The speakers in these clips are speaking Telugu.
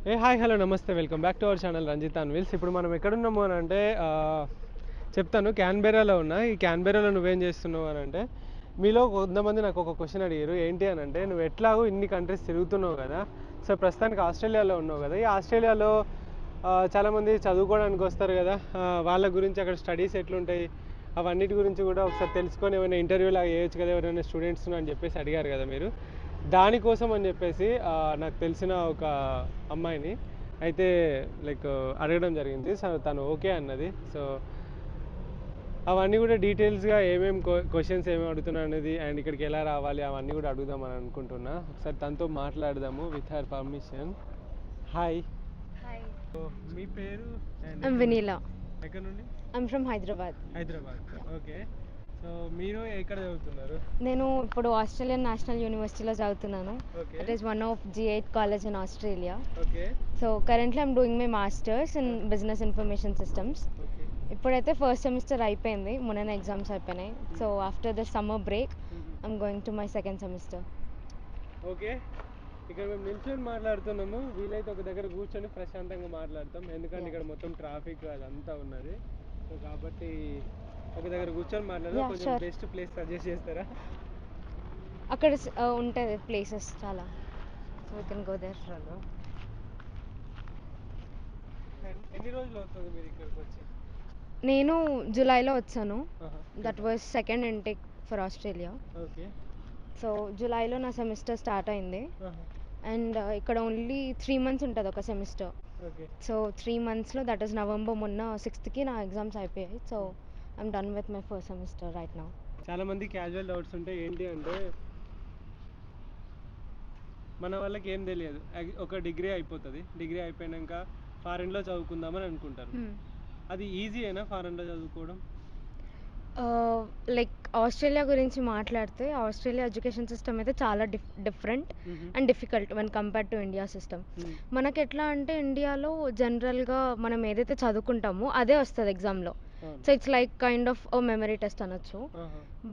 హాయ్ హలో నమస్తే welcome back to our channel Ranjith and Wills. ఇప్పుడు మనం ఎక్కడున్నాము అని అంటే చెప్తాను, క్యాన్బెరాలో ఉన్నా. ఈ క్యాన్బెరాలో నువ్వేం చేస్తున్నావు అని అంటే, మీలో కొంతమంది నాకు ఒక క్వశ్చన్ అడిగారు, ఏంటి అని అంటే, నువ్వు ఎట్లాగో ఇన్ని కంట్రీస్ తిరుగుతున్నావు కదా, సో ప్రస్తుతానికి ఆస్ట్రేలియాలో ఉన్నావు కదా, ఈ ఆస్ట్రేలియాలో చాలామంది చదువుకోవడానికి వస్తారు కదా, వాళ్ళ గురించి అక్కడ స్టడీస్ ఎట్లుంటాయి అవన్నిటి గురించి కూడా ఒకసారి తెలుసుకొని ఏమైనా ఇంటర్వ్యూ లాగా చేయొచ్చు కదా ఎవరైనా స్టూడెంట్స్ అని చెప్పేసి అడిగారు కదా మీరు. దానికోసం అని చెప్పేసి నాకు తెలిసిన ఒక అమ్మాయిని అయితే లైక్ అడగడం జరిగింది. సో తను ఓకే అన్నది. సో అవన్నీ కూడా డీటెయిల్స్గా ఏమేమి క్వశ్చన్స్ ఏమేమి అడుగుతున్నా అనేది అండ్ ఇక్కడికి ఎలా రావాలి అవన్నీ కూడా అడుగుదామని అనుకుంటున్నా. ఒకసారి తనతో మాట్లాడదాము with her permission. Hi. Hi, మీ పేరు? I'm Vanilla. ఎక్కడ నుండి? I'm from Hyderabad. Hyderabad. Okay. So మీరు ఎక్కడ చదువుతున్నారు? నేను ఇప్పుడు ఆస్ట్రేలియన్ నేషనల్ యూనివర్సిటీలో చదువుతున్నాను. Okay. It is one of G8 college in Australia. Okay. So currently I'm doing my masters in business information systems. Okay. ఇప్పుడైతే ఫస్ట్ సెమిస్టర్ అయిపోయింది, మొన్న ఎగ్జామ్స్ అయిపోయినాయి. So after the summer break I'm going to my second semester. Okay. ఇక్కడ మేము నిల్చొని మాట్లాడుతున్నాము, వీలైతే ఒక దగ్గర కూర్చొని ప్రశాంతంగా మాట్లాడతాం, ఎందుకంటే ఇక్కడ మొత్తం ట్రాఫిక్ అదంతా ఉన్నది. సో కాబట్టి ఒక దగ్గర కూర్చొని మాట్లాడదాం. Yeah, కొంచెం sure. బెస్ట్ ప్లేస్ సజెస్ట్ చేస్తారా? అక్కడ ఉంటుంది ప్లేసెస్ చాలా, so we can go there. ఎన్ని రోజులు అవుతుంది మీరు ఇక్కడికి వచ్చి? నేను జూలైలో వచ్చాను. ఆహా. That was second intake for Australia. Okay. So జూలైలో నా సెమిస్టర్ స్టార్ట్ అయింది. ఆహా. అండ్ ఇక్కడ ఓన్లీ 3 months ఉంటుంది ఒక సెమిస్టర్. ఓకే. సో 3 monthsలో దట్ ఈస్ నవంబర్, మొన్న 6th నా ఎగ్జామ్స్ అయిపోయాయి. So I'm done with my first semester right now. చాలా మంది క్యాజువల్ డౌట్స్ ఉంటాయి, ఏంటి అంటే మన వాళ్ళకి ఏం తెలియదు, ఒక డిగ్రీ అయిపోతుంది, డిగ్రీ అయిపోయాక ఫారెన్లో చదువుకుందామని అనుకుంటారు. అది ఈజీయేనా ఫారెన్లో చదువుకోవడం? లైక్ ఆస్ట్రేలియా గురించి మాట్లాడితే, ఆస్ట్రేలియా ఎడ్యుకేషన్ సిస్టమ్ అయితే చాలా different and difficult when compare to India system. మనకి ఎట్లా అంటే ఇండియాలో జనరల్గా మనం ఏదైతే చదువుకుంటామో అదే వస్తుంది ఎగ్జామ్లో. So it's like kind of memory test అనొచ్చు.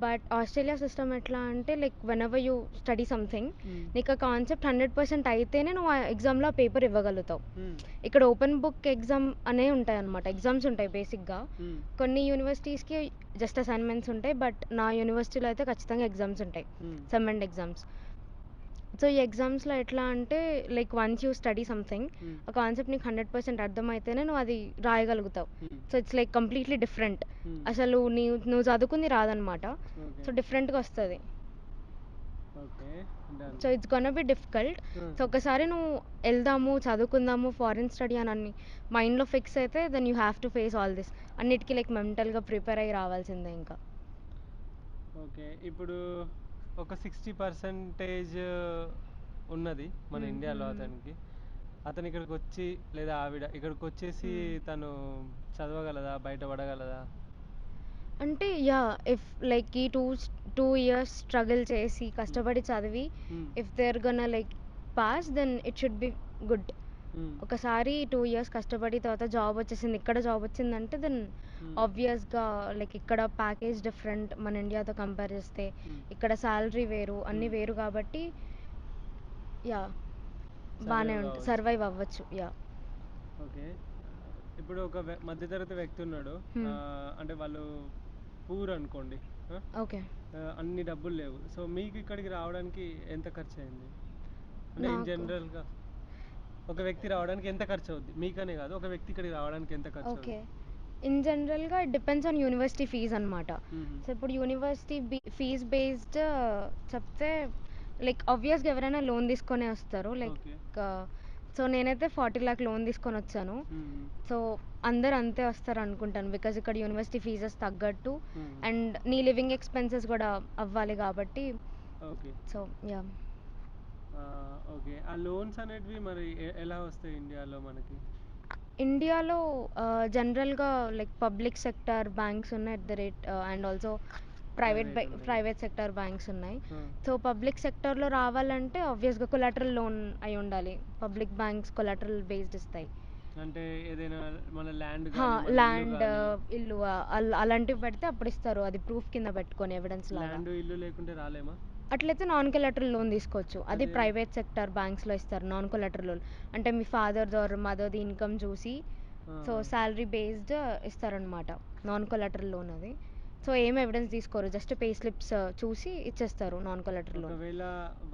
బట్ ఆస్ట్రేలియా సిస్టమ్ ఎట్లా అంటే, like when ever you study something, నీకు ఆ కాన్సెప్ట్ 100% అయితేనే నువ్వు ఆ ఎగ్జామ్లో ఆ పేపర్ ఇవ్వగలుగుతావు. ఇక్కడ ఓపెన్ బుక్ ఎగ్జామ్ అనే ఉంటాయి అనమాట, ఎగ్జామ్స్ ఉంటాయి బేసిక్గా. కొన్ని యూనివర్సిటీస్కి జస్ట్ అసైన్మెంట్స్ ఉంటాయి, బట్ నా యూనివర్సిటీలో అయితే ఖచ్చితంగా ఎగ్జామ్స్ ఉంటాయి, సెమ్ అండ్ ఎగ్జామ్స్. సో ఈ ఎగ్జామ్స్లో ఎట్లా అంటే, like once you study something, ఆ కాన్సెప్ట్ నీకు 100% అర్థమైతేనే నువ్వు అది రాయగలుగుతావు. So it's like completely different. అసలు నువ్వు చదువుకుంది రాదనమాట, సో డిఫరెంట్గా వస్తుంది. So it's gonna be difficult. సో ఒకసారి నువ్వు వెళ్దాము చదువుకుందాము ఫారిన్ స్టడీ అని మైండ్లో ఫిక్స్ అయితే, then you have to face all this. అన్నిటికీ లైక్ మెంటల్గా ప్రిపేర్ అయ్యి రావాల్సిందే ఇంకా. ఓకే. ఇప్పుడు ఒక 60% ఉన్నది మన ఇండియాలో అతను ఇక్కడికి వచ్చి లేదా ఆవిడ ఇక్కడికి వచ్చేసి తను చదవగలదా, బయటపడగలదా? అంటే యా, ఇఫ్ లైక్ ఈ టూ ఇయర్స్ స్ట్రగుల్ చేసి కష్టపడి చదివి if they are gonna like pass, then it should be good. ఒకసారి 2 years కష్టపడి తర్వాత జాబ్ వచ్చేసింది, ఇక్కడ జాబ్ వచ్చిందంటే, దెన్ ఆబ్వియస్గా లైక్ ఇక్కడ ప్యాకేజ్ డిఫరెంట్ మన ఇండియాతో కంపేర్ చేస్తే, ఇక్కడ శాలరీ వేరు, అన్నీ వేరు కాబట్టి యా బాగానే ఉంటుంది, సర్వైవ్ అవ్వచ్చు. యా. ఓకే. ఇప్పుడు ఒక మధ్యతరగతి వ్యక్తి ఉన్నాడు, అంటే వాళ్ళు పూర్ అనుకోండి, ఓకే, అన్ని డబ్బులు లేవు. సో మీకు ఇక్కడికి రావడానికి ఎంత ఖర్చు అయింది? అంటే ఇన్ జనరల్గా ఒక వ్యక్తి రావడానికి ఎంత ఖర్చు అవుద్ది, మీకనే కాదు, ఒక వ్యక్తి ఇక్కడికి రావడానికి ఎంత ఖర్చు? ఓకే, ఇన్ జనరల్గా it depends on university fees అనమాట. సో ఇప్పుడు యూనివర్సిటీ ఫీజ్ బేస్డ్ చెప్తే, లైక్ ఆబ్వియస్గా ఎవరైనా లోన్ తీసుకొనే వస్తారు. లైక్ సో నేనైతే 40 lakh లోన్ తీసుకొని వచ్చాను. సో అందరు అంతే వస్తారు అనుకుంటాను, బికాజ్ ఇక్కడ యూనివర్సిటీ ఫీజెస్ తగ్గట్టు అండ్ నీ లివింగ్ ఎక్స్పెన్సెస్ కూడా అవ్వాలి కాబట్టి. So yeah. ఓకే. ఆ లోన్స్ అనేటివి మరి ఎలా వస్తాయి ఇండియాలో మనకి? ఇండియాలో జనరల్గా లైక్ పబ్లిక్ సెక్టర్ బ్యాంక్స్ ఉన్నాయి at the rate, and also private sector banks ఉన్నాయి. సో పబ్లిక్ సెక్టర్లో రావాలంటే ఆబ్వియస్గా కొలాటరల్ లోన్ అయి ఉండాలి. పబ్లిక్ బ్యాంక్స్ కొలాటరల్ బేస్డ్ ఇస్తాయి. అంటే ఏదైనా మన ల్యాండ్, ఇల్లు అలాంటివి పెడితే అప్పుడు ఇస్తారు, అది ప్రూఫ్ కింద పెట్టుకొని ఎవిడెన్స్ లాగా. ల్యాండ్ ఇల్లు లేకుంటే రాలేమా? అట్లయితే నాన్ కొలాటరల్ లోన్ తీసుకోవచ్చు. అది అదే. ప్రైవేట్ సెక్టర్ బ్యాంక్స్లో ఇస్తారు నాన్ కొలాటరల్ లోన్. అంటే మీ ఫాదర్ది ఆర్ మదర్ది ఇన్కమ్ చూసి సో శాలరీ బేస్డ్ ఇస్తారనమాట నాన్ కొలాటరల్ లోన్ అది. సో ఏం ఎవిడెన్స్ తీసుకోరు, జస్ట్ పే స్లిప్స్ చూసి ఇచ్చేస్తారు నాన్ కొలాటరల్ లోన్. ఒకవేళ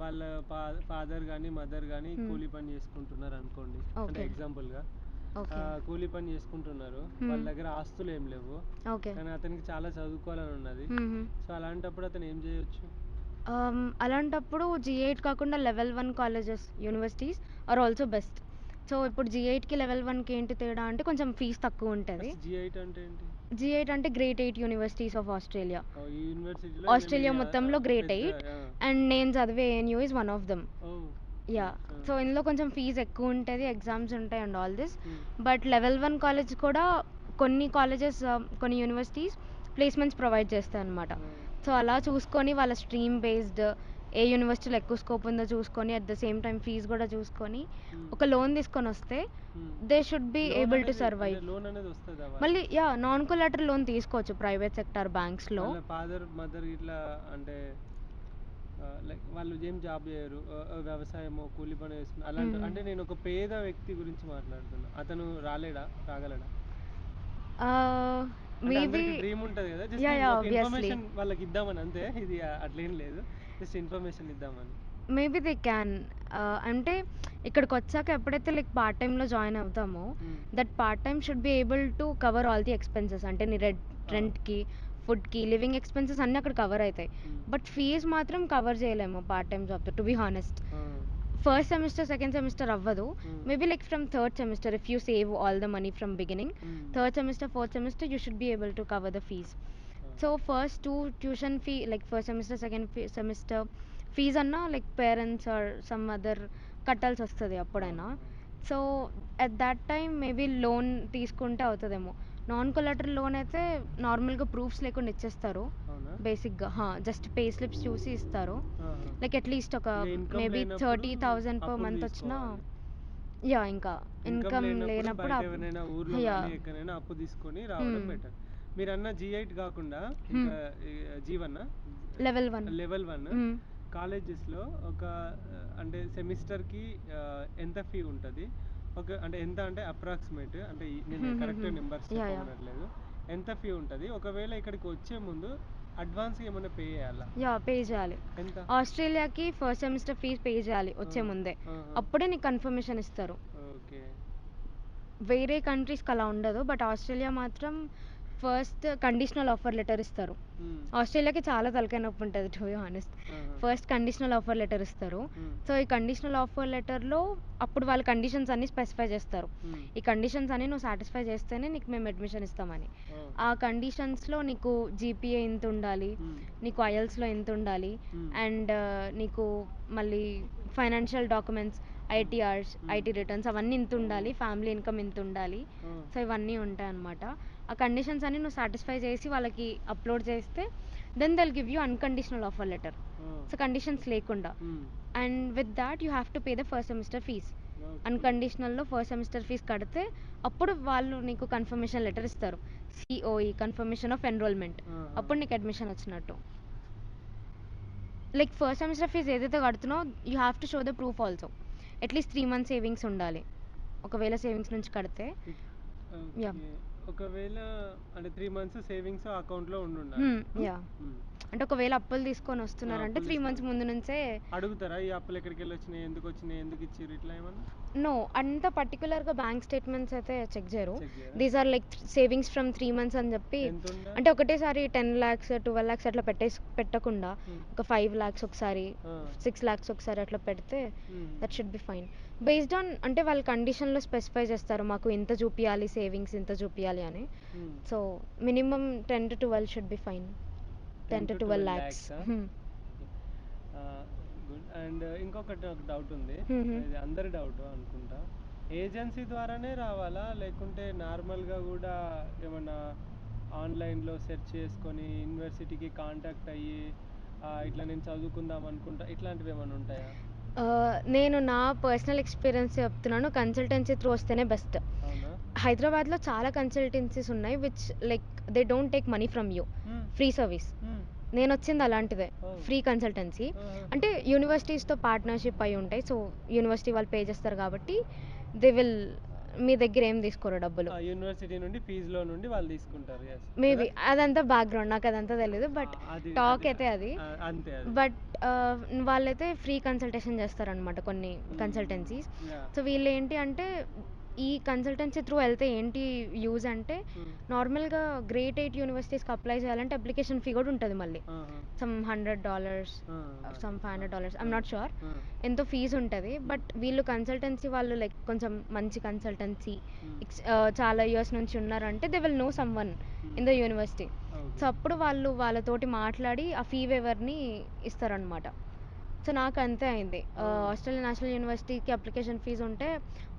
వాళ్ళ ఫాదర్ కానీ మదర్ కానీ కూలీ పని చేసుకుంటున్నారు అనుకోండి, అంటే ఓకే. ఎగ్జాంపుల్గా ఓకే. కూలీ పని చేసుకుంటున్నారు, వాళ్ళ దగ్గర ఆస్తులు ఏం లేవు, ఓకే. కానీ అతనికి చాలా చదువుకోవాలని ఉన్నది. సో అలాంటప్పుడు అతను ఏం చేయొచ్చు? అలాంటప్పుడు G8 కాకుండా level 1 colleges universities are also best. So ఇప్పుడు G8కి లెవెల్ 1కి ఏంటి తేడా అంటే కొంచెం ఫీజు తక్కువ ఉంటుంది. G8 అంటే ఏంటి? G8 అంటే గ్రేట్ 8 యూనివర్సిటీస్ ఆఫ్ ఆస్ట్రేలియా. ఈ యూనివర్సిటీలో ఆస్ట్రేలియా మొత్తంలో గ్రేట్ 8 అండ్ నేను చదివే ANU is one of them. Yeah. So ఇందులో కొంచెం ఫీజు ఎక్కువ ఉంటుంది, ఎగ్జామ్స్ ఉంటాయి and all this. But level 1 college కూడా కొన్ని కాలేజెస్ కొన్ని యూనివర్సిటీస్ ప్లేస్మెంట్స్ ప్రొవైడ్ చేస్తాయి అనమాట. సో అలా చూసుకొని వాళ్ళ స్ట్రీమ్ బేస్డ్ ఏ యూనివర్సిటీలో ఎక్కువ స్కోప్ ఉందో చూసుకొని at the same time fee కూడా చూసుకొని ఒక లోన్ తీసుకొని వస్తే they should be able to survive. Loan అనేది వస్తుందా? మళ్ళీ యా నాన్ కొలాటరల్ లోన్ తీసుకోవచ్చు ప్రైవేట్ సెక్టార్ బ్యాంక్స్లో. ఫాదర్ మదర్ ఇట్లా అంటే లైక్ వాళ్ళు ఏం జాబ్ చేయరు, వ్యవసాయమో కూలి పని చేస్తున్నారు అలాంటి, అంటే నేను ఒక పేద వ్యక్తి గురించి మాట్లాడుతున్నా, అతను రాగలడా? మేబీ డ్రీమ్ ఉంటుంది కదా, Yeah, yeah, just obviously. Information వాళ్ళకి ఇద్దామని అంతే, ఇది అట్లేం లేదు, జస్ట్ ఇన్ఫర్మేషన్ ఇద్దామని. Maybe they can. అంటే ఇక్కడికి వచ్చాక ఎప్పుడైతే లైక్ పార్ట్ టైంలో జాయిన్ అవుతామో that part time should be able to cover all the expenses. అంటే నీ రెంట్కి, ఫుడ్కి, లివింగ్ ఎక్స్పెన్సెస్ అన్నీ అక్కడ కవర్ అవుతాయి. బట్ ఫీజ్ మాత్రం కవర్ చేయలేము పార్ట్ టైం జాబ్తో, to be honest. First semester second semester అవ్వదు, maybe like from third semester if you save all the money from beginning, third semester fourth semester you should be able to cover the fees. So first 2 tuition fee like first semester second semester fees అన్నా like parents or some other కట్టాల్సి వస్తుంది అప్పుడైనా. So at that time maybe loan తీసుకుంటే అవుతుందేమో. నాన్ కొలాటరల్ లోన్ అయితే నార్మల్గా ప్రూఫ్స్ లేకుండా ఇచ్చేస్తారు బేసిక్గా, జస్ట్ పే స్లిప్స్ చూసి ఇస్తారు. లైక్ అట్లీస్ట్ ఒక మేబీ 30,000 పర్ మంత్ వచ్చినా యా. ఇంకా ఇన్కమ్ లేనప్పుడు ఎక్కడైనా అప్పు తీసుకొని రావడం బెటర్. మీరు అన్న G8 కాకుండా G1 లెవెల్ 1 కాలేజెస్లో ఒక అంటే సెమిస్టర్కి ఎంత ఫీ ఉంటుంది? అంటే ఎంత అంటే అప్రాక్సిమేట్, అంటే నేను కరెక్ట్ నెంబర్స్ చెప్పనట్లేదు, ఎంత ఫీ ఉంటుంది? ఒకవేళ ఇక్కడికి వచ్చే ముందు అడ్వాన్స్ ఏమైనా పే చేయాలా? పే చేయాలి. ఎంత? ఆస్ట్రేలియాకి ఫస్ట్ సెమిస్టర్ ఫీజ్ పే చేయాలి వచ్చే ముందే, అప్పుడే నీకు కన్ఫర్మేషన్ ఇస్తారు. ఓకే. వేరే కంట్రీస్కి అలా ఉండదు, బట్ ఆస్ట్రేలియా మాత్రం ఫస్ట్ కండిషనల్ ఆఫర్ లెటర్ ఇస్తారు. ఆస్ట్రేలియాకి చాలా తలకాయ నొప్పి ఉంటుంది to be honest. First conditional offer letter ఇస్తారు. సో ఈ కండిషనల్ ఆఫర్ లెటర్లో అప్పుడు వాళ్ళ కండిషన్స్ అన్ని స్పెసిఫై చేస్తారు. ఈ కండిషన్స్ అన్ని నువ్వు సాటిస్ఫై చేస్తేనే నీకు మేము అడ్మిషన్ ఇస్తామని. ఆ కండిషన్స్లో నీకు జీపీఏ ఎంత ఉండాలి, నీకు ఐఎల్స్లో ఎంత ఉండాలి, అండ్ నీకు మళ్ళీ financial documents, ITRs, IT returns అవన్నీ ఇంత ఉండాలి, ఫ్యామిలీ ఇన్కమ్ ఇంత ఉండాలి. సో ఇవన్నీ ఉంటాయి అన్నమాట. ఆ కండిషన్స్ అన్ని నువ్వు సాటిస్ఫై చేసి వాళ్ళకి అప్లోడ్ చేస్తే then they'll give you unconditional offer letter. So conditions లేకుండా, and with that you have to pay the first semester fees. అన్కండిషనల్లో ఫస్ట్ సెమిస్టర్ ఫీజ్ కడితే అప్పుడు వాళ్ళు నీకు కన్ఫర్మేషన్ లెటర్ ఇస్తారు, COE కన్ఫర్మేషన్ ఆఫ్ ఎన్రోల్మెంట్. అప్పుడు నీకు అడ్మిషన్ వచ్చినట్టు. లైక్ ఫస్ట్ సెమిస్టర్ ఫీజ్ ఏదైతే కడుతున్నావు you have to show the proof also. At least 3 months savings ఉండాలి ఒకవేళ సేవింగ్స్ నుంచి కడితే. ఒకవేళ అంటే 3 months సేవింగ్స్ అకౌంట్లో ఉండాలి. యా. అంటే ఒకవేళ అప్పులు తీసుకొని వస్తున్నారంటే 3 months ముందు నుంచే అడుగుతారా ఈ అప్పులు ఎక్కడికి వెళ్ళి వచ్చినాయి, ఎందుకు వచ్చినాయి, ఎందుకు ఇచ్చిర్రు ఇట్లా ఏమన్నా? నో, అంత పర్టికులర్గా బ్యాంక్ స్టేట్మెంట్స్ అయితే చెక్ చేయరు. These are like savings from 3 months అని చెప్పి, అంటే ఒకటేసారి 10 lakhs 12 lakhs అట్లా పెట్టకుండా ఒక 5 lakhs ఒకసారి, 6 lakhs ఒకసారి అట్లా పెడితే that should be fine. Based on అంటే వాళ్ళ కండిషన్లో స్పెసిఫై చేస్తారు మాకు ఇంత చూపించాలి సేవింగ్స్, ఇంత చూపించాలి అని. So minimum 10 to 12 should be fine. 10 to 12 lakhs. Good. And ఇంకొకటి ఒక డౌట్ ఉంది, ఇది అందరి డౌట్ అనుకుంటా, ఏజెన్సీ ద్వారానే రావాలా లేకుంటే నార్మల్గా కూడా ఏమన్నా ఆన్లైన్లో సెర్చ్ చేసుకొని యూనివర్సిటీకి కాంటాక్ట్ అయ్యి ఇట్లా నేను చదువుకుందాం అనుకుంటా, ఇట్లాంటివి ఏమైనా ఉంటాయా? నేను నా పర్సనల్ ఎక్స్పీరియన్స్ చెప్తున్నాను, కన్సల్టెన్సీ త్రూ వస్తేనే బెస్ట్. హైదరాబాద్లో చాలా కన్సల్టెన్సీస్ ఉన్నాయి which like they don't take money from you, free service. నేను వచ్చింది అలాంటిదే, Oh. Free consultancy. అంటే యూనివర్సిటీస్తో పార్ట్నర్షిప్ అయి ఉంటాయి. సో యూనివర్సిటీ వాళ్ళు పే చేస్తారు కాబట్టి దే విల్ మీ దగ్గర ఏం తీసుకోరు డబ్బులు. యూనివర్సిటీ నుండి ఫీజులో నుండి వాళ్ళు తీసుకుంటారు. yes. మేబీ అదంతా బ్యాక్గ్రౌండ్, నాకు అదంతా తెలియదు. బట్ అది టాక్ అయితే అది. అంతే అది. బట్ వాళ్ళైతే ఫ్రీ కన్సల్టేషన్ చేస్తారనమాట కొన్ని కన్సల్టెన్సీస్. Yeah. సో వీళ్ళు ఏంటి అంటే ఈ కన్సల్టెన్సీ త్రూ వెళ్తే ఏంటి యూజ్ అంటే నార్మల్గా గ్రేట్ 8 యూనివర్సిటీస్కి అప్లై చేయాలంటే అప్లికేషన్ ఫీ కూడా ఉంటుంది మళ్ళీ. Some $100, some $500, I'm not sure ఎంతో ఫీజు ఉంటుంది. బట్ వీళ్ళు కన్సల్టెన్సీ వాళ్ళు లైక్ కొంచెం మంచి కన్సల్టెన్సీ చాలా ఇయర్స్ నుంచి ఉన్నారంటే they will know some one in the university. So అప్పుడు వాళ్ళు వాళ్ళతోటి మాట్లాడి ఆ ఫీ వేవర్ని ఇస్తారనమాట. సో నాకు అంతే అయింది. ఆస్ట్రేలియన్ నేషనల్ యూనివర్సిటీకి అప్లికేషన్ ఫీజు ఉంటే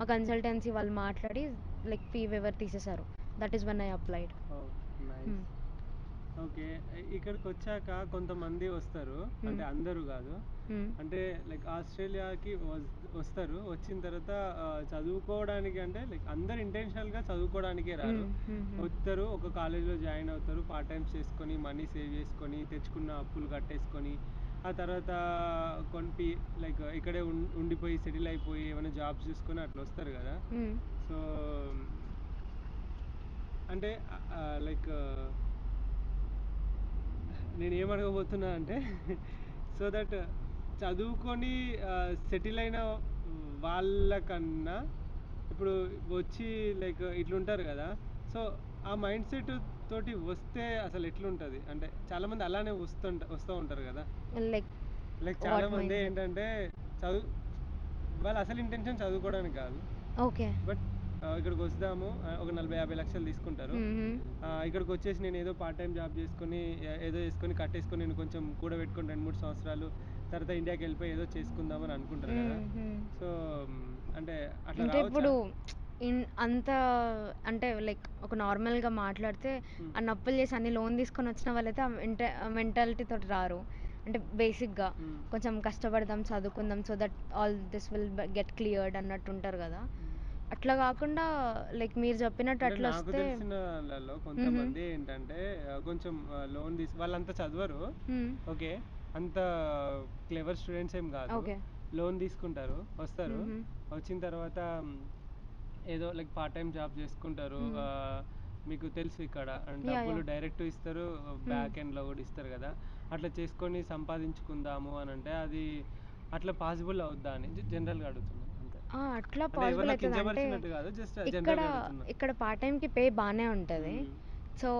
ఆ కన్సల్టెన్సీ వాళ్ళు మాట్లాడి లైక్ ఫీ వేవర్ తీసేశారు. That is when I applied. Okay, ఇక్కడికి వచ్చాక కొంతమంది వస్తారు, అంటే అందరూ కాదు, అంటే లైక్ ఆస్ట్రేలియాకి వస్తారు. వచ్చిన తర్వాత చదువుకోవడానికి, అంటే లైక్ అందరు ఇంటెన్షనల్గా చదువుకోవడానికే రారు. వస్తారు, ఒక కాలేజ్లో జాయిన్ అవుతారు, పార్ట్ టైమ్స్ చేసుకొని మనీ సేవ్ చేసుకొని తెచ్చుకున్న అప్పులు కట్టేసుకొని ఆ తర్వాత కొన్ని లైక్ ఇక్కడే ఉండిపోయి సెటిల్ అయిపోయి ఏమైనా జాబ్స్ చూసుకొని అట్లా వస్తారు కదా. సో అంటే లైక్ నేను ఏమడగబోతున్నా అంటే సో దట్ చదువుకొని సెటిల్ అయిన వాళ్ళకన్నా ఇప్పుడు వచ్చి లైక్ ఇట్లుంటారు కదా, సో ఆ మైండ్ సెట్ తోటి వస్తే అసలు ఎట్లుంటుంది అంటే చాలామంది అలానే వస్తూ ఉంటారు కదా. లైక్ చాలా మంది ఏంటంటే వాళ్ళ అసలు ఇంటెన్షన్ చదువుకోవడానికి కాదు. ఓకే, బట్ ఇక్కడికి వస్తాము, ఒక 40-50 లక్షలు తీసుకుంటారు. ఇక్కడికి వచ్చేసి నేను ఏదో పార్ట్ టైం జాబ్ చేసుకొని ఏదో చేసుకొని కట్టేసుకొని నేను కొంచెం కూడబెట్టుకొని 2-3 సంవత్సరాలు తర్వాత ఇండియాకి వెళ్ళిపోయి ఏదో చేసుకుందామని అనుకుంటారు కదా. సో అంటే అట్లా ఇప్పుడు అంత అంటే లైక్ ఒక నార్మల్గా మాట్లాడితే అన్ని అప్పులు చేసి అన్ని లోన్ తీసుకొని వచ్చిన వాళ్ళైతే ఆ మెంటాలిటీ తోటి రారు. అంటే బేసిక్గా కొంచెం కష్టపడదాం, చదువుకుందాం, so that all this will get cleared అన్నట్టు ఉంటారు కదా. అట్లా కాకుండా లైక్ మీరు చెప్పినట్టు అట్లా నాకు వస్తే తెలిసిన వాళ్ళలో కొంతమంది ఏంటంటే కొంచెం లోన్ వాళ్ళంతా చదవరు, ఓకే, అంత క్లెవర్ స్టూడెంట్స్ ఏం కాదు, లోన్ తీసుకుంటారు, వస్తారు, వచ్చిన తర్వాత ఏదో లైక్ పార్ట్ టైం జాబ్ చేసుకుంటారు. మీకు తెలుసు ఇక్కడ డబ్బులు డైరెక్ట్ ఇస్తారు, బ్యాక్ ఎండ్లో కూడా ఇస్తారు కదా. అట్లా చేసుకొని సంపాదించుకుందాము అని అంటే అది అట్లా పాసిబుల్ అవుద్దా అని జనరల్గా అడుగుతున్నాను. అట్లా పాసిబుల్ అవుతుంది అంటే ఇక్కడ పార్ట్ టైంకి పే బాగానే ఉంటుంది. సో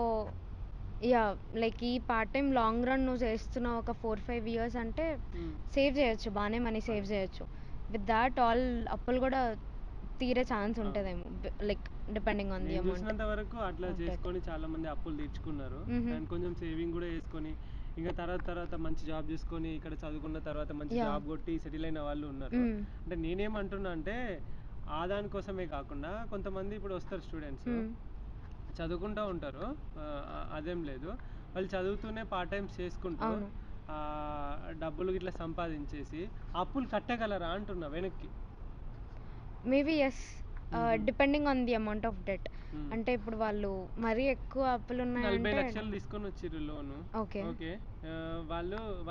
యా లైక్ ఈ పార్ట్ టైం లాంగ్ రన్ నువ్వు చేస్తున్నావు ఒక 4-5 years అంటే సేవ్ చేయొచ్చు, బాగానే మనీ సేవ్ చేయొచ్చు. విత్ దాట్ ఆల్ అప్పులు కూడా తీరే ఛాన్స్ ఉంటుందేమో, like depending on the amount. చూసినంత వరకు అట్లా చేసుకొని చాలా మంది అప్పులు తీర్చుకున్నారు అండ్ కొంచెం సేవింగ్ కూడా చేసుకొని ఇంకా తర్వాత మంచి జాబ్ చేసుకొని ఇక్కడ చదువుకున్న తర్వాత మంచి జాబ్ కొట్టి సెటిల్ అయిన వాళ్ళు ఉన్నారు. అంటే నేనేమంటున్నా అంటే ఆ దానికోసమే కాకుండా కొంతమంది ఇప్పుడు వస్తారు స్టూడెంట్స్, చదువుకుంటూ ఉంటారు, అదేం లేదు, వాళ్ళు చదువుతూనే పార్ట్ టైమ్స్ చేసుకుంటూ డబ్బులు ఇట్లా సంపాదించేసి అప్పులు కట్టగలరా అంటున్నా వెనక్కి. Maybe yes, depending on the amount of debt. అంటే ఇప్పుడు వాళ్ళు మరీ ఎక్కువ అప్పులు ఉన్నాయంటే 40 లక్షలు తీసుకొని వచ్చిర్రు లోను. ఓకే,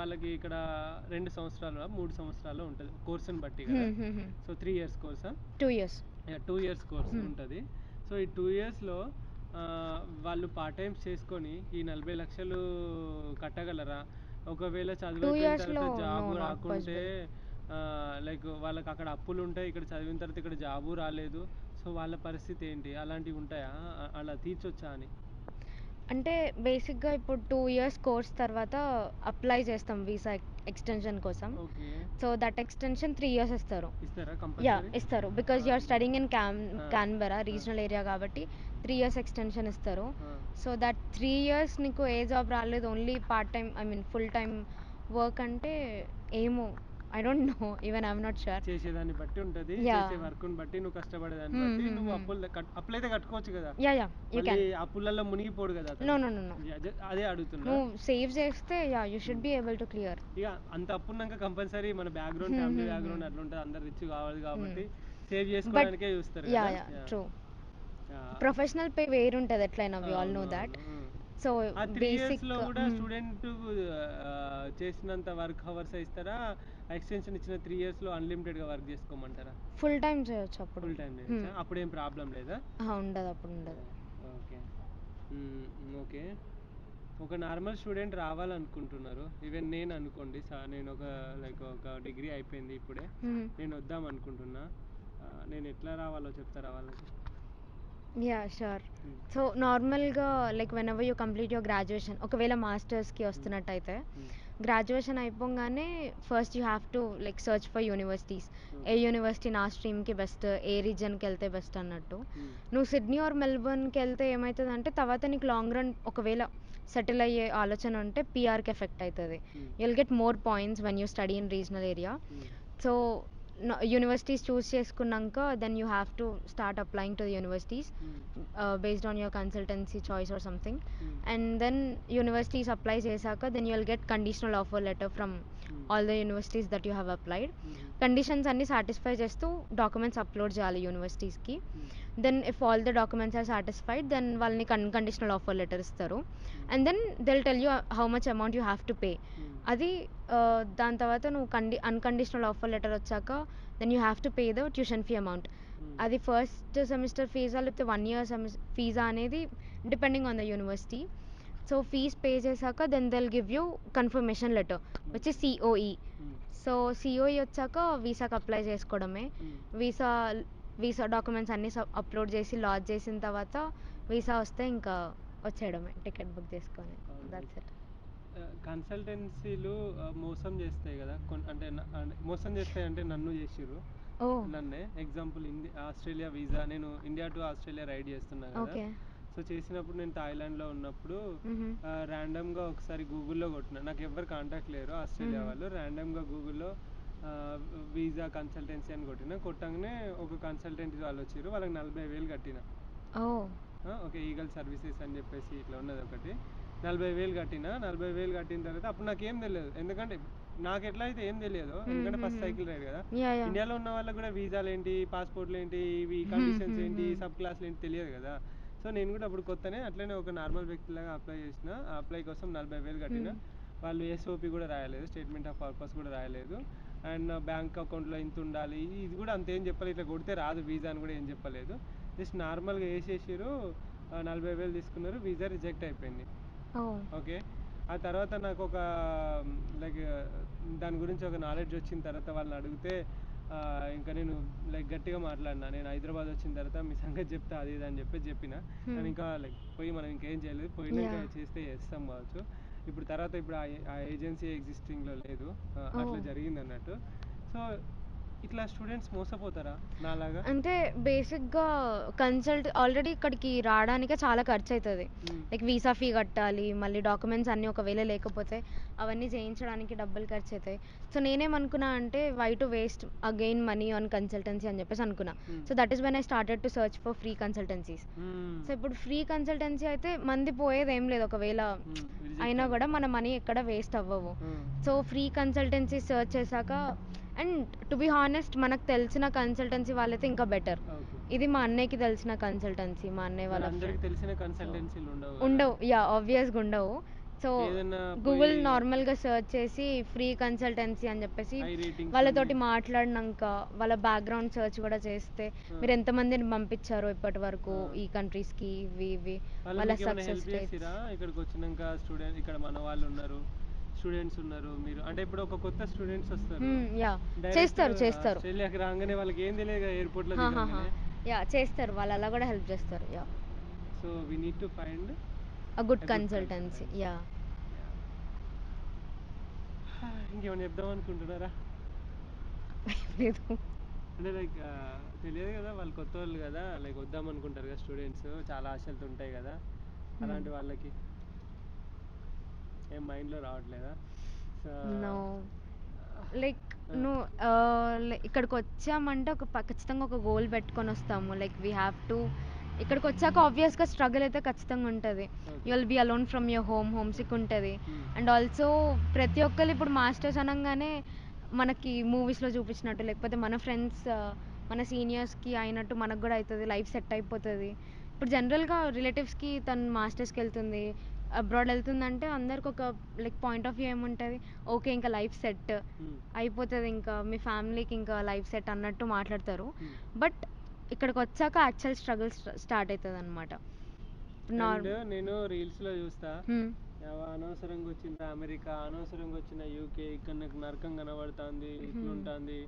వాళ్ళకి ఇక్కడ 2 సంవత్సరాలు 3 సంవత్సరాలు ఉంటుంది కోర్సుని బట్టి కదా. సో 3 years కోర్సా, 2 years కోర్స్ ఉంటుంది. సో ఈ 2 yearsలో వాళ్ళు పార్ట్ టైమ్స్ చేసుకొని ఈ 40 లక్షలు కట్టగలరా? ఒకవేళ చదివిన తర్వాత జాబ్ రాకుంటే లైక్ వాళ్ళకి అక్కడ అప్పులు ఉంటాయి, ఇక్కడ చదివిన తర్వాత ఇక్కడ జాబు రాలేదు, సో వాళ్ళ పరిస్థితి ఏంటి? అలాంటివి ఉంటాయా? అలా తీర్చొచ్చా అని. అంటే బేసిక్గా ఇప్పుడు 2 years కోర్స్ తర్వాత అప్లై చేస్తాం వీసా ఎక్స్టెన్షన్ కోసం. సో దట్ ఎక్స్టెన్షన్ 3 years ఇస్తారు. ఇస్తారు because you're studying in Canberra regional area కాబట్టి 3 years ఎక్స్టెన్షన్ ఇస్తారు. సో దట్ 3 years నీకు ఏ జాబ్ రాలేదు, only part time I mean full time work అంటే ఏమో I don't know, even I'm not sure. చేసేదాన్ని బట్టి ఉంటుంది, చేసే వర్క్ని బట్టి నువ్వు కష్టపడేదాన్ని బట్టి నువ్వు అప్పులైతే కట్టుకోవచ్చు కదా. అప్పులలో మునిగిపోడు కదా. అదే అడుగుతున్నా. నువ్వు సేవ్ చేస్తే you should be able to clear. ఇక అంత అప్పున్నాక కంపల్సరీ మన బ్యాక్గ్రౌండ్ ఫ్యామిలీ బ్యాక్గ్రౌండ్ అట్లా ఉంటుంది, అందరు రిచ్ కావాలి కాబట్టి సేవ్ చేసుకోవడానికే చూస్తారు. ట్రూ, ప్రొఫెషనల్ పే వేరు ఉంటుంది ఎట్లయినా, we all know that. So ఆ 3 ఇయర్స్ బేసిక్ లో కూడా స్టూడెంట్ చేసినంత వర్క్ అవర్స్ ఇస్తారా? ఎక్స్టెన్షన్ ఇచ్చిన 3 ఇయర్స్ లో అన్లిమిటెడ్ గా వర్క్ చేసుకోమంటారా? ఫుల్ టైం చేయొచ్చు అప్పుడు. ఫుల్ టైం చేయొచ్చా? అప్పుడేం ప్రాబ్లం లేదా? ఉండదు, అప్పుడు ఉండదు. ఓకే. ఓకే. ఒక నార్మల్ స్టూడెంట్ రావాలనుకుంటున్నారు, ఈవెన్ నేను అనుకోండి, నేను ఒక డిగ్రీ అయిపోయింది ఇప్పుడే, నేను వద్దాం అనుకుంటున్నా, నేను ఎట్లా రావాలో చెప్తారా వాళ్ళకి? Yeah sure. సో నార్మల్గా like when ever you complete your graduation, ఒకవేళ మాస్టర్స్కి వస్తున్నట్టయితే గ్రాడ్యుయేషన్ అయిపోగానే first you have to like search for universities. A university నా స్ట్రీమ్కి బెస్ట్, ఏ రీజన్కి వెళ్తే బెస్ట్ అన్నట్టు. నువ్వు సిడ్నీ ఆర్ మెల్బర్న్కి వెళ్తే ఏమవుతుందంటే తర్వాత నీకు లాంగ్ రన్ ఒకవేళ సెటిల్ అయ్యే ఆలోచన ఉంటే పిఆర్కి ఎఫెక్ట్ అవుతుంది. You'll get more points when you study in regional area. So universities choose చేసుకున్నాక then you have to start applying to the universities based on your consultancy choice or something. And then universities apply చేశాక then you will get conditional offer letter from all the universities that you have applied. Conditions అన్ని సాటిస్ఫై చేస్తూ డాక్యుమెంట్స్ అప్లోడ్ చేయాలి యూనివర్సిటీస్కి. Then if all the documents are satisfied then వాళ్ళని కండిషనల్ ఆఫర్ లెటర్ ఇస్తారు. And then they'll tell you how much amount you have to pay. అది దాని తర్వాత నువ్వు అన్కండిషనల్ ఆఫర్ లెటర్ వచ్చాక then you have to pay the tuition fee amount. అది ఫస్ట్ సెమిస్టర్ ఫీజా లేకపోతే 1 year ఫీజా అనేది depending on the university. So fees pay చేశాక then they'll give you confirmation letter which is COE. So COE వచ్చాక వీసాకి అప్లై చేసుకోవడమే. వీసా డాక్యుమెంట్స్ అన్నీ అప్లోడ్ చేసి లాడ్జ్ చేసిన తర్వాత వీసా వస్తే ఇంకా వచ్చేయడమే, టికెట్ బుక్ చేసుకొని. That's it. కన్సల్టెన్సీలు మోసం చేస్తాయి కదా, అంటే మోసం చేస్తాయి అంటే నన్ను చేసిర్రు, నన్నే. ఎగ్జాంపుల్ ఆస్ట్రేలియా వీసా, నేను ఇండియా టు ఆస్ట్రేలియా రైడ్ చేస్తున్నా కదా. సో చేసినప్పుడు నేను థాయిలాండ్లో ఉన్నప్పుడు ర్యాండమ్గా ఒకసారి గూగుల్లో కొట్టిన, నాకు ఎవరు కాంటాక్ట్ లేరు ఆస్ట్రేలియా వాళ్ళు. ర్యాండమ్గా గూగుల్లో వీసా కన్సల్టెన్సీ అని కొట్టగానే ఒక కన్సల్టెన్సీ వాళ్ళు వచ్చారు, వాళ్ళకి 40,000 కట్టిన. ఓకే, ఈగల్ సర్వీసెస్ అని చెప్పేసి ఇట్లా ఉన్నది ఒకటి. 40,000 కట్టిన. 40,000 కట్టిన తర్వాత అప్పుడు నాకేం తెలియదు, ఎందుకంటే నాకు ఎట్లా అయితే ఏం తెలియదు, ఎందుకంటే ఫస్ట్ సైకిల్ రైడ్ కదా. ఇండియాలో ఉన్న వాళ్ళకి కూడా వీసాలు ఏంటి, పాస్పోర్ట్లు ఏంటి, ఇవి కండిషన్స్ ఏంటి, సబ్ క్లాస్లు ఏంటి తెలియదు కదా. సో నేను కూడా అప్పుడు కొత్తనే అట్లనే ఒక నార్మల్ వ్యక్తిలాగా అప్లై చేసిన. అప్లై కోసం 40,000 కట్టిన. వాళ్ళు ఎస్ఓపి కూడా రాయలేదు, స్టేట్మెంట్ ఆఫ్ పర్పస్ కూడా రాయలేదు, అండ్ బ్యాంక్ అకౌంట్లో ఇంత ఉండాలి, ఇది కూడా అంతేం చెప్పలేదు, ఇట్లా కొడితే రాదు వీసా అని కూడా ఏం చెప్పలేదు. జస్ట్ నార్మల్గా వేసేసారు, 40,000 తీసుకున్నారు, వీసా రిజెక్ట్ అయిపోయింది. ఓకే, ఆ తర్వాత నాకు ఒక లైక్ దాని గురించి ఒక నాలెడ్జ్ వచ్చిన తర్వాత వాళ్ళని అడిగితే ఇంకా నేను లైక్ గట్టిగా మాట్లాడినా, నేను హైదరాబాద్ వచ్చిన తర్వాత మీ సంగతి చెప్తా అది ఇది అని చెప్పిన. నేను ఇంకా లైక్ పోయి మనం ఇంకేం చేయలేదు, పోయినాక చేస్తే చేస్తాం కావచ్చు. ఇప్పుడు ఆ ఏజెన్సీ ఎగ్జిస్టింగ్లో లేదు, అట్లా జరిగింది అన్నట్టు. సో ఇట్లా స్టూడెంట్స్ మోసపోతారా నాలాగా? అంటే బేసిక్గా ఆల్రెడీ ఇక్కడికి రావడానికే చాలా ఖర్చు అవుతుంది. లైక్ వీసా ఫీ కట్టాలి, మళ్ళీ డాక్యుమెంట్స్ అన్నీ ఒకవేళ లేకపోతే అవన్నీ చేయించడానికి డబ్బులు ఖర్చు అవుతాయి. సో నేనేమనుకున్నా అంటే why to waste again money on consultancy అని చెప్పేసి అనుకున్నా. So that is when I started to search for free consultancies. So ఇప్పుడు ఫ్రీ కన్సల్టెన్సీ అయితే మంది పోయేది ఏం లేదు, ఒకవేళ అయినా కూడా మన మనీ ఎక్కడ వేస్ట్ అవ్వవు. సో ఫ్రీ కన్సల్టెన్సీ సర్చ్ చేశాక, అండ్ టు బి హానెస్ట్ మనకు తెలిసిన కన్సల్టెన్సీ వాళ్ళైతే ఇంకా బెటర్. ఇది మా అన్నయ్యకి తెలిసిన కన్సల్టెన్సీ, మా అన్నయ్య వాళ్ళ ఉండవు. యా ఆబ్వియస్గా ఉండవు. సో గూగుల్ నార్మల్గా సర్చ్ చేసి ఫ్రీ కన్సల్టెన్సీ అని చెప్పేసి వాళ్ళతోటి మాట్లాడినాక వాళ్ళ బ్యాక్గ్రౌండ్ సర్చ్ కూడా చేస్తే మీరు ఎంతమందిని పంపించారో ఇప్పటి వరకు ఈ కంట్రీస్కి, ఇవి వాళ్ళ సక్సెస్ రేట్స్. ఇక్కడికి వచ్చినాక స్టూడెంట్ ఇక్కడ మన వాళ్ళు ఉన్నారు, స్టూడెంట్స్ ఉన్నారు, మీరు అంటే ఇప్పుడు ఒక కొత్త స్టూడెంట్స్ వస్తారు, చేస్తారు ఆస్ట్రేలియాకి రాగానే వాళ్ళకి ఏం తెలియదు ఎయిర్పోర్ట్ లో చేస్తారు, వాళ్ళు అలా కూడా హెల్ప్ చేస్తారు. So we need to find a good consultancy. ఇంకేమైనా చెప్దాం అనుకుంటున్నారా? లేదు, అంటే లైక్ తెలియదు కదా, వాళ్ళు కొత్త వాళ్ళు కదా, లైక్ వద్దాం అనుకుంటారు కదా స్టూడెంట్స్, చాలా ఆశలతో ఉంటాయి కదా, అలాంటి వాళ్ళకి ఏం మైండ్లో రావట్లేదా? లైక్ నువ్వు ఇక్కడికి వచ్చామంటే ఖచ్చితంగా ఒక గోల్ పెట్టుకొని వస్తాము. లైక్ వీ హ్యావ్ టు, ఇక్కడికి వచ్చాక ఆబ్వియస్గా స్ట్రగుల్ అయితే ఖచ్చితంగా ఉంటుంది. You will be alone from your home sick ఉంటుంది. అండ్ ఆల్సో ప్రతి ఒక్కరు ఇప్పుడు మాస్టర్స్ అనగానే మనకి మూవీస్లో చూపించినట్టు, లేకపోతే మన ఫ్రెండ్స్ మన సీనియర్స్కి అయినట్టు మనకు కూడా అవుతుంది, లైఫ్ సెట్ అయిపోతుంది. ఇప్పుడు జనరల్గా రిలేటివ్స్కి తను మాస్టర్స్కి వెళ్తుంది, అబ్రాడ్ వెళ్తుందంటే అందరికి ఒక లైక్ పాయింట్ ఆఫ్ వ్యూ ఏముంటుంది, ఓకే ఇంకా లైఫ్ సెట్ అయిపోతుంది, ఇంకా మీ ఫ్యామిలీకి ఇంకా లైఫ్ సెట్ అన్నట్టు మాట్లాడతారు. బట్ ఇక్కడికి వచ్చాక యాక్చువల్ స్ట్రగుల్ స్టార్ట్ అవుతుంది అనమాట. అండ్ నేను రీల్స్ లో చూస్తా, అనవసరంగా వచ్చిన అమెరికా, అనవసరంగా వచ్చిన యూకే, ఇక్కడ నాకు నరకం కనబడుతుంది, ఇట్లుంటుంది,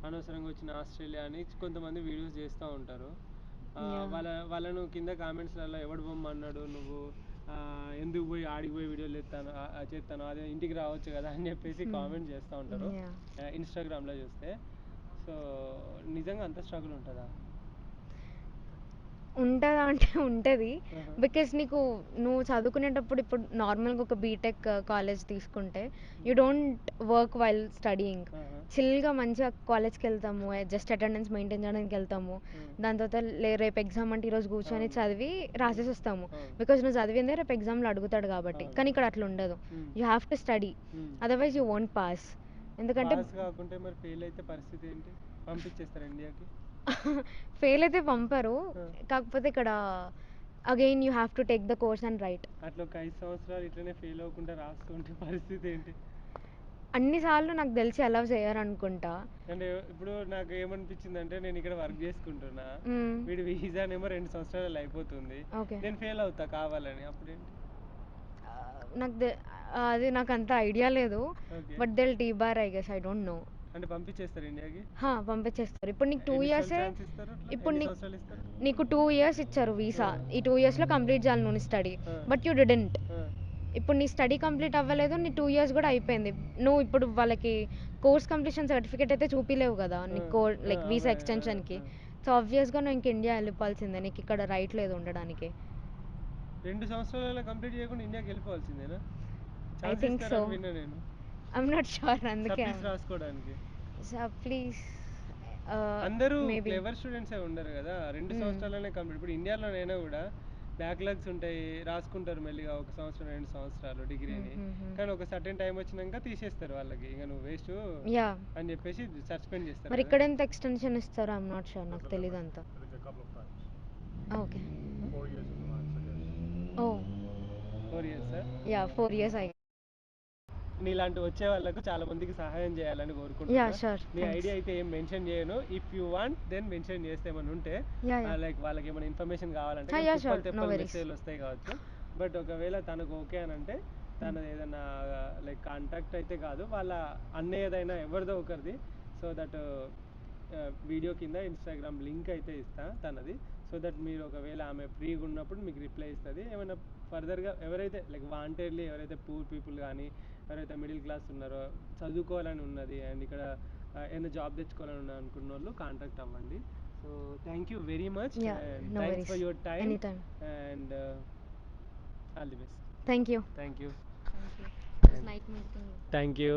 అనవసరంగా వచ్చిన ఆస్ట్రేలియా అని కొంతమంది వీడియోస్ చేస్తూ ఉంటారు. వాళ్ళను కింద కామెంట్స్లలో ఎవడు బొమ్మన్నాడు నువ్వు, ఎందుకు పోయి ఆడికి పోయి వీడియోలు చేస్తాను, అదే ఇంటికి రావచ్చు కదా అని చెప్పేసి కామెంట్ చేస్తూ ఉంటారు ఇన్స్టాగ్రామ్లో చూస్తే. సో నిజంగా అంత స్ట్రగుల్ ఉంటుందా? ఉంటుందా అంటే ఉంటుంది. బికాస్ నువ్వు చదువుకునేటప్పుడు ఇప్పుడు నార్మల్గా ఒక బీటెక్ కాలేజ్ తీసుకుంటే you don't work while studying. చిల్గా మంచిగా కాలేజ్కి వెళ్తాము, జస్ట్ అటెండెన్స్ మెయింటైన్ చేయడానికి వెళ్తాము, దాని తర్వాత రేపు ఎగ్జామ్ అంటే ఈరోజు కూర్చొని చదివి రాసేసి వస్తాము. బికాస్ నువ్వు చదివిందే రేపు ఎగ్జామ్లో అడుగుతాడు కాబట్టి. కానీ ఇక్కడ అట్లా ఉండదు, you have to study, otherwise you won't pass. ఎందుకంటే కాకుంటే మరి ఫెయిల్ అయితే పరిస్థితి ఏంటి? పంపించేస్తారు ఇండియాకి? ఫెయిల్ అయితే పంపరు, కాకపోతే ఇక్కడ again you have to take the course and right. అట్లా ఒక 5 సంవత్సరాలు ఇట్లనే ఫెయిల్ అవ్వకుండా రాస్తుంటే పరిస్థితి ఏంటి? అన్నిసార్లు నాకు తెలిసి అలౌ చేయరనుకుంటా. అంటే ఇప్పుడు నాకు ఏమనిపించింది అంటే, నేను ఇక్కడ వర్క్ చేసుకుంటున్నా, వీడి వీసానేమో 2 సంవత్సరాలు అయిపోతుంది, నేను ఫెయిల్ అవుతా కావాలని, అప్పుడేంటి? అది నాకు అంత ఐడియా లేదు, but they will debar I guess, I don't know. అంటే పంపించేస్తారు ఇండియాకి? పంపించేస్తారు. ఇప్పుడు నీకు 2 years, ఇప్పుడు ఇస్తారు నీకు 2 years ఇచ్చారు వీసా, ఈ 2 yearsలో కంప్లీట్ చేయాలి నువ్వు స్టడీ, బట్ యూ డిడెంట్. ఇప్పుడు నీ స్టడీ కంప్లీట్ అవ్వలేదు, నీ 2 years కూడా అయిపోయింది, నువ్వు ఇప్పుడు వాళ్ళకి కోర్స్ కంప్లీషన్ సర్టిఫికేట్ అయితే చూపిలేవు కదా నీకు లైక్ వీసా ఎక్స్టెన్షన్కి. సో ఆబ్వియస్గా నువ్వు ఇంక ఇండియా వెళ్ళిపోవాల్సిందే, నీకు ఇక్కడ రైట్ లేదు ఉండడానికి. 2 సంవత్సరాలలో కంప్లీట్ చేయకుండా ఇండియాకి వెళ్ళిపోవాల్సిందేనా? I think so, I'm not sure. అందుకే రాసుకోవడానికి ప్లీజ్ అందరూ క్లెవర్ స్టూడెంట్స్ ఉండరు కదా, 2 సంవత్సరాలనే కంప్లీట్. ఇప్పుడు ఇండియాలోనైనా కూడా బ్యాక్లాగ్స్ ఉంటాయి, రాసుకుంటారు మెల్లిగా 1 సంవత్సరం 2 సంవత్సరాలు డిగ్రీని, కానీ ఒక సర్టెన్ టైం వచ్చినాక తీసేస్తారు వాళ్ళకి, ఇంకా నువ్వు వేస్ట్ అని చెప్పేసి సస్పెండ్ చేస్తారు. మరి ఇక్కడ ఎంత ఎక్స్టెన్షన్ ఇస్తారో ఐఎమ్ నాట్ షూర్, నాకు తెలియదు అంత. Okay 4 years? Yeah 4 years. నీలాంటి వచ్చే వాళ్ళకు చాలా మందికి సహాయం చేయాలని కోరుకుంటున్నా. నీ ఐడియా అయితే ఏం మెన్షన్ చేయను, if you want then mention చేస్తే ఏమైనా ఉంటే, లైక్ వాళ్ళకి ఏమైనా ఇన్ఫర్మేషన్ కావాలంటే మెసేజ్లు వస్తాయి కావచ్చు. బట్ ఒకవేళ తనకు ఓకే అని అంటే తనది ఏదైనా లైక్ కాంటాక్ట్ అయితే కాదు, వాళ్ళ అన్నయ్య ఏదైనా ఎవరిదో ఒకరిది, సో దట్ వీడియో కింద ఇన్స్టాగ్రామ్ లింక్ అయితే ఇస్తా తనది, సో దట్ మీరు ఒకవేళ ఆమె ఫ్రీగా ఉన్నప్పుడు మీకు రిప్లై ఇస్తుంది. ఏమైనా ఫర్దర్గా ఎవరైతే లైక్ వాంటెడ్లీ ఎవరైతే పూర్ పీపుల్ కానీ ఎవరైతే మిడిల్ క్లాస్ ఉన్నారో, చదువుకోవాలని ఉన్నది అండ్ ఇక్కడ ఏదైనా జాబ్ తెచ్చుకోవాలని అనుకున్న వాళ్ళు కాంటాక్ట్ అవ్వండి. So thank you very much, thanks for your time and all the best. Thank you. Thank you. Night meeting. Thank you.